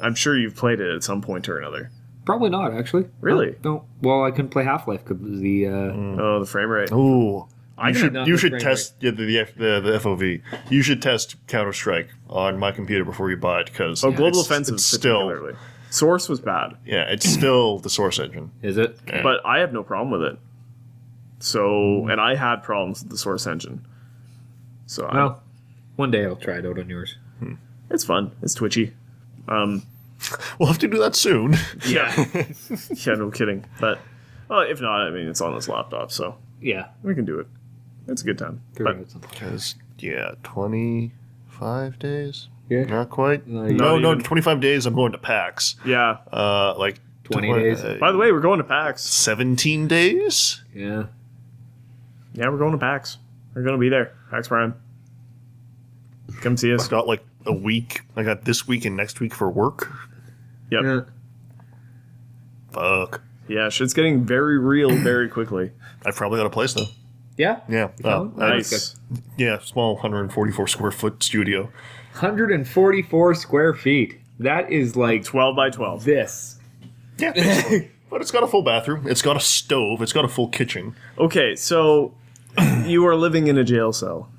I'm sure you've played it at some point or another. Probably not, actually. Really? No. Well, I couldn't play Half-Life because the... Oh, the frame rate. Ooh. not You the should frame test the FOV. You should test Counter-Strike on my computer before you buy it because Global Offensive it's still particularly. Source was bad. yeah, it's still the source engine. Is it? Yeah. But I have no problem with it. So, and I had problems with the Source engine. So, Well, one day I'll try it out on yours. it's fun. It's twitchy. We'll have to do that soon. Yeah. Yeah, no kidding. But, if not, it's on this laptop, so Yeah. we can do it. It's a good time. Figure But out something. Because 25 days. Yeah. Not quite. No, No, even. 25 days. I'm going to PAX. yeah. Like 20 days. By the way, we're going to PAX. 17 days. Yeah. Yeah, we're going to PAX. We're going to be there. PAX Prime. Come see us. It's got like a week. I got this week and next week for work. Yep. Yeah. Fuck. Yeah, shit's getting very real very quickly. I probably got a place though. Yeah? Yeah. Nice. Yeah, small 144 square foot studio. 144 square feet. That is like 12 by 12. this. Yeah. But it's got a full bathroom. It's got a stove. It's got a full kitchen. Okay, so you are living in a jail cell.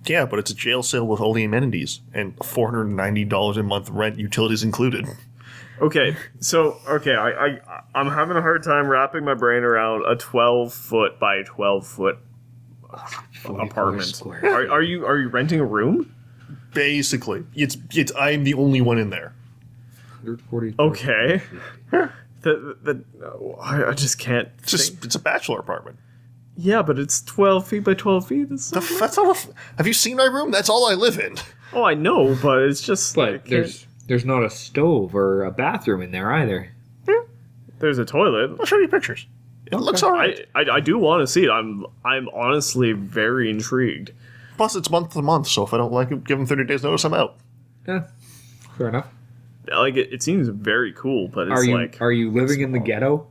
Yeah, but it's a jail cell with all the amenities and $490 a month rent, utilities included. Okay, so I'm having a hard time wrapping my brain around a 12-foot by 12-foot apartment. square. Are you renting a room? Basically, it's I'm the only one in there. 144. Okay. I just can't. It's a bachelor apartment. Yeah, but it's 12 feet by 12 feet. That's all. Have you seen my room? That's all I live in. Oh, I know, but it's just But like there's There's not a stove or a bathroom in there either. There's a toilet. I'll show you pictures. It looks alright. I do want to see it. I'm honestly very intrigued. Plus, it's month to month, so if I don't like it, give them 30 days notice, I'm out. Yeah, fair enough. Like it seems very cool, but it's Are you living in the ghetto?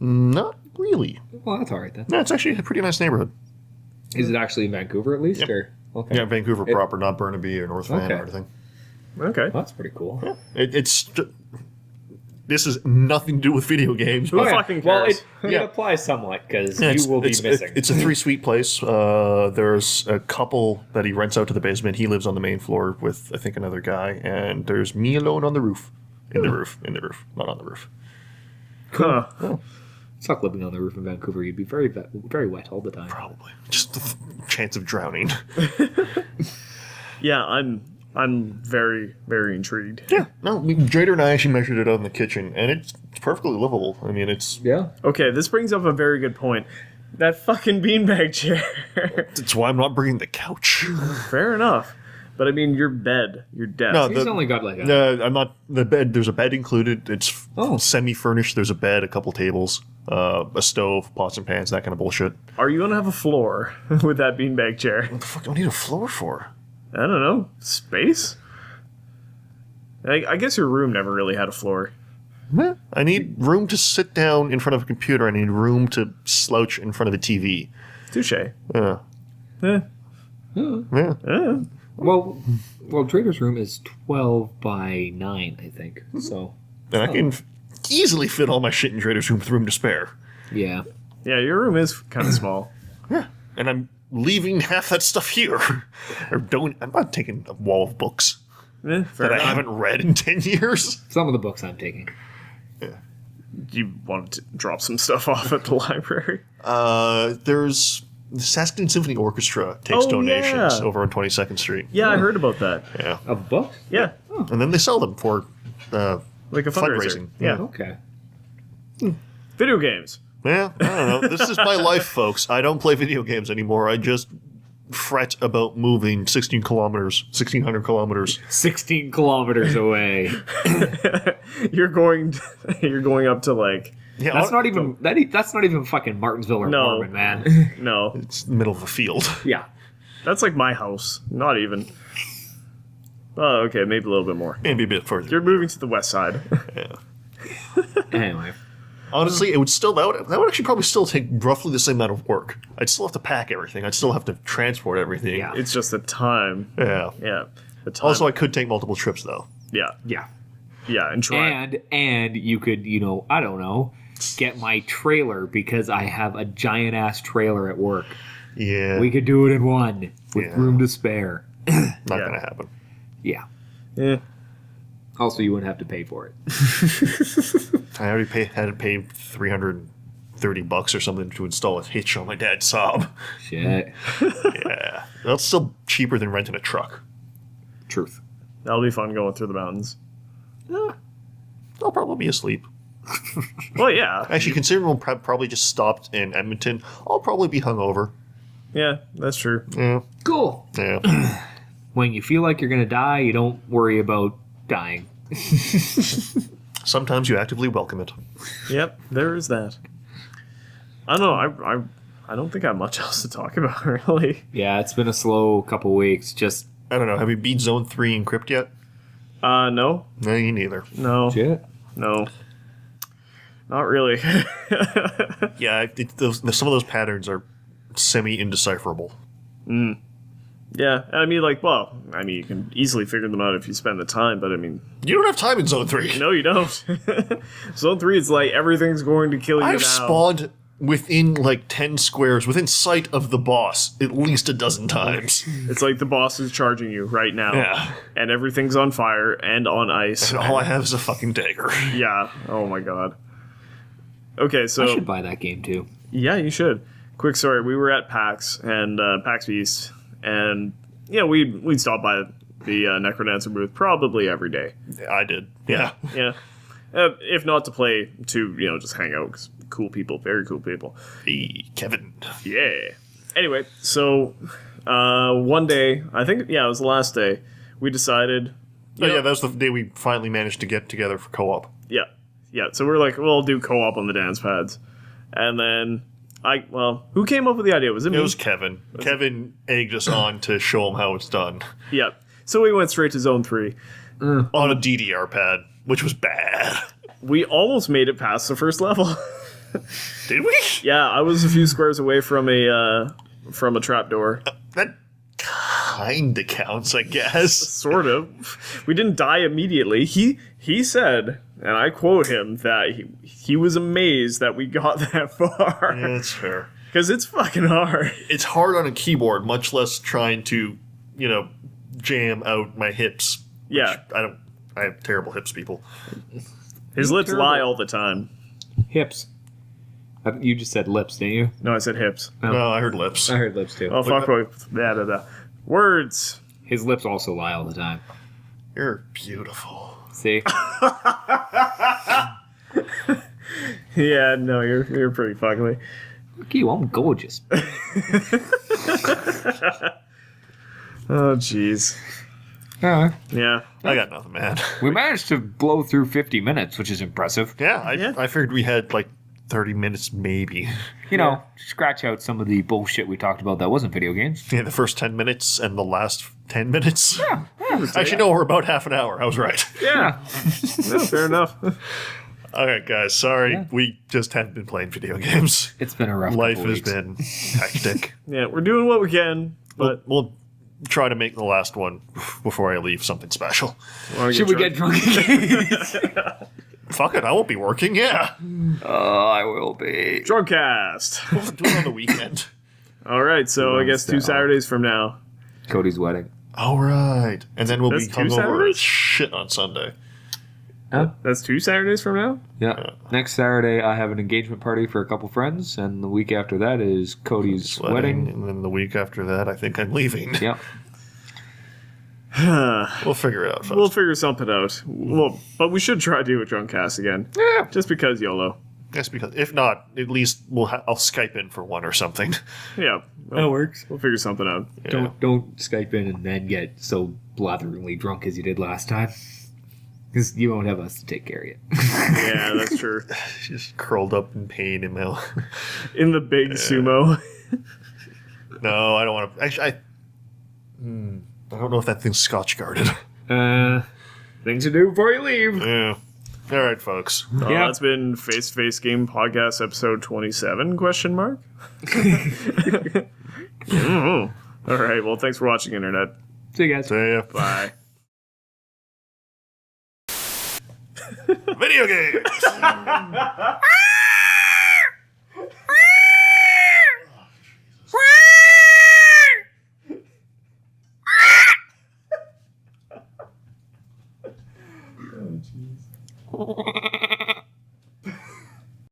Not really. Well, that's all right then. No, it's actually a pretty nice neighborhood. Is it actually in Vancouver at least? Yep. Or okay. Yeah, Vancouver proper, not Burnaby or North Van Okay. or anything. okay. Well, that's pretty cool. Yeah. This has nothing to do with video games. Who But fucking Well, cares? it applies somewhat because yeah, you will be missing. It's a 3-suite place. There's a couple that he rents out to the basement. He lives on the main floor with, I think, another guy. And there's me alone on the roof. In the roof. Not on the roof. Huh. It's like living on the roof in Vancouver. You'd be very, very wet all the time. Probably. Just the chance of drowning. Yeah, I'm very, very intrigued. Yeah. No, Jader and I actually measured it out in the kitchen, and it's perfectly livable. I mean, it's Yeah. Okay, this brings up a very good point. That fucking beanbag chair. it's why I'm not bringing the couch. Fair enough. But I mean, your bed, your desk. No, He's only got like a... I'm not the bed. There's a bed included. It's semi-furnished. There's a bed, a couple tables, a stove, pots and pans, that kind of bullshit. Are you gonna have a floor with that beanbag chair? What the fuck do I need a floor for? I don't know. Space? I guess your room never really had a floor. Meh. I need room to sit down in front of a computer. I need room to slouch in front of a TV. Touche. Yeah. Eh. Yeah. Eh. Well, Trader's room is 12 by 9, I think. So, And I can easily fit all my shit in Trader's room with room to spare. yeah. Yeah, your room is kind of small. Yeah. And I'm leaving half that stuff here. I'm not taking a wall of books Fair that I enough. haven't read in 10 years. Some of the books I'm taking. You wanted to drop some stuff off at the library? There's the Saskatoon Symphony Orchestra takes Oh, donations yeah. over on 22nd Street. Yeah, I heard about that. Yeah. Of books? Yeah, And then they sell them for like a fundraiser. fundraising. Yeah. Okay. Video games. Yeah, I don't know. This is my life, folks. I don't play video games anymore. I just fret about moving 1600 kilometers. 16 kilometers away. You're going up to like Yeah, That's not even that's not even fucking Martinsville or No. Norman, man. no. It's the middle of a field. Yeah. That's like my house. Not even. Oh, okay, maybe a little bit more. Maybe a bit further. You're moving to the west side. Yeah. Anyway. Honestly, it would still that would actually probably still take roughly the same amount of work. I'd still have to pack everything. I'd still have to transport everything. Yeah. It's just the time. Yeah. Yeah. The time. Also, I could take multiple trips though. yeah. Yeah. Yeah, and try. And you could, I don't know, get my trailer because I have a giant ass trailer at work. Yeah. We could do it in one with Yeah. room to spare. Not Yeah. gonna happen. Yeah. Yeah. Also, you wouldn't have to pay for it. I already had to pay $330 or something to install a hitch on my dad's Saab. Shit. Yeah. That's still cheaper than renting a truck. Truth. That'll be fun going through the mountains. I'll probably be asleep. Well, yeah. Actually, considering we'll probably just stopped in Edmonton, I'll probably be hungover. Yeah, that's true. Yeah. Cool. Yeah. When you feel like you're going to die, you don't worry about dying. Sometimes you actively welcome it. Yep, there is that. I don't know. I don't think I have much else to talk about, really. Yeah, it's been a slow couple weeks. Just I don't know. Have you beat Zone 3 in Crypt yet? No. No, you neither. No. shit. No. Not really. Yeah, some of those patterns are semi-indecipherable. Yeah, I mean, you can easily figure them out if you spend the time, but I mean, You don't have time in Zone 3. no, you don't. Zone 3, it's like everything's going to kill you I've now. spawned within 10 squares, within sight of the boss, at least a dozen times. It's like the boss is charging you right now. Yeah. And everything's on fire and on ice. And all I have is a fucking dagger. Yeah. Oh my god. Okay, so I should buy that game too. yeah, you should. Quick story: we were at PAX and PAX East, and we'd stop by the Necrodancer booth probably every day. I did. Yeah. Yeah, if not to play, to just hang out. 'Cause cool people, very cool people. Hey, Kevin. Yeah. Anyway, so one day, I think it was the last day, we decided Oh, yeah, that was the day we finally managed to get together for co-op. Yeah. Yeah. So we're like, we'll do co-op on the dance pads. And then who came up with the idea? Was it me? It was Kevin. Kevin egged us on to show him how it's done. Yeah. So we went straight to Zone 3. On a DDR pad, which was bad. We almost made it past the first level. Did we? Yeah, I was a few squares away from a trapdoor. That kinda counts, I guess. Sort of. We didn't die immediately. He said, and I quote him, that he was amazed that we got that far. Yeah, that's fair. Because it's fucking hard. It's hard on a keyboard, much less trying to, jam out my hips. Yeah. I have terrible hips, people. His lips lie all the time. Hips. You just said lips, didn't you? No, I said hips. Oh. No, I heard lips. I heard lips too. Oh, fuck. Words. His lips also lie all the time. You're beautiful. See? Yeah, no, you're pretty fuckly. Look at you, I'm gorgeous. Oh, jeez. Yeah. Yeah. I got nothing, man. We managed to blow through 50 minutes, which is impressive. Yeah, Yeah. I figured we had like 30 minutes maybe. Scratch out some of the bullshit we talked about that wasn't video games. Yeah, the first 10 minutes and the last 10 minutes. Yeah. Actually, no, we're about half an hour. I was right. Yeah. No, fair enough. All right, guys. Sorry, we just haven't been playing video games. It's been a rough Life couple has weeks. been hectic. Yeah, we're doing what we can, but We'll try to make the last one before I leave something special. Should we get drunk again? Fuck it, I won't be working. Yeah, Oh, I will be. Drunkcast? we'll do it on the weekend. All right, so I guess 2 Saturdays from now. Cody's wedding. All right, and then we'll That's be 2 hungover Saturdays? as shit on Sunday. That's 2 Saturdays from now? Yeah. Next Saturday, I have an engagement party for a couple friends, and the week after that is Cody's wedding. And then the week after that, I think I'm leaving. Yeah. We'll figure it out, folks. We'll figure something out. Well, but we should try to do a Drunkcast again. Yeah. Just because YOLO. Yes, because if not, at least I'll Skype in for one or something. Yeah. That works. We'll figure something out. Yeah. Don't Skype in and then get so blatheringly drunk as you did last time. Because you won't have us to take care of you. Yeah, that's true. Just curled up in pain in my. In the big sumo. No, I don't want to. Actually, I don't know if that thing's Scotch guarded. Things to do before you leave. Yeah. All right, folks. Yeah. That's been Face to Face Game Podcast episode 27, question mark? All right, well, thanks for watching, Internet. See you guys. See ya. Bye. Video games.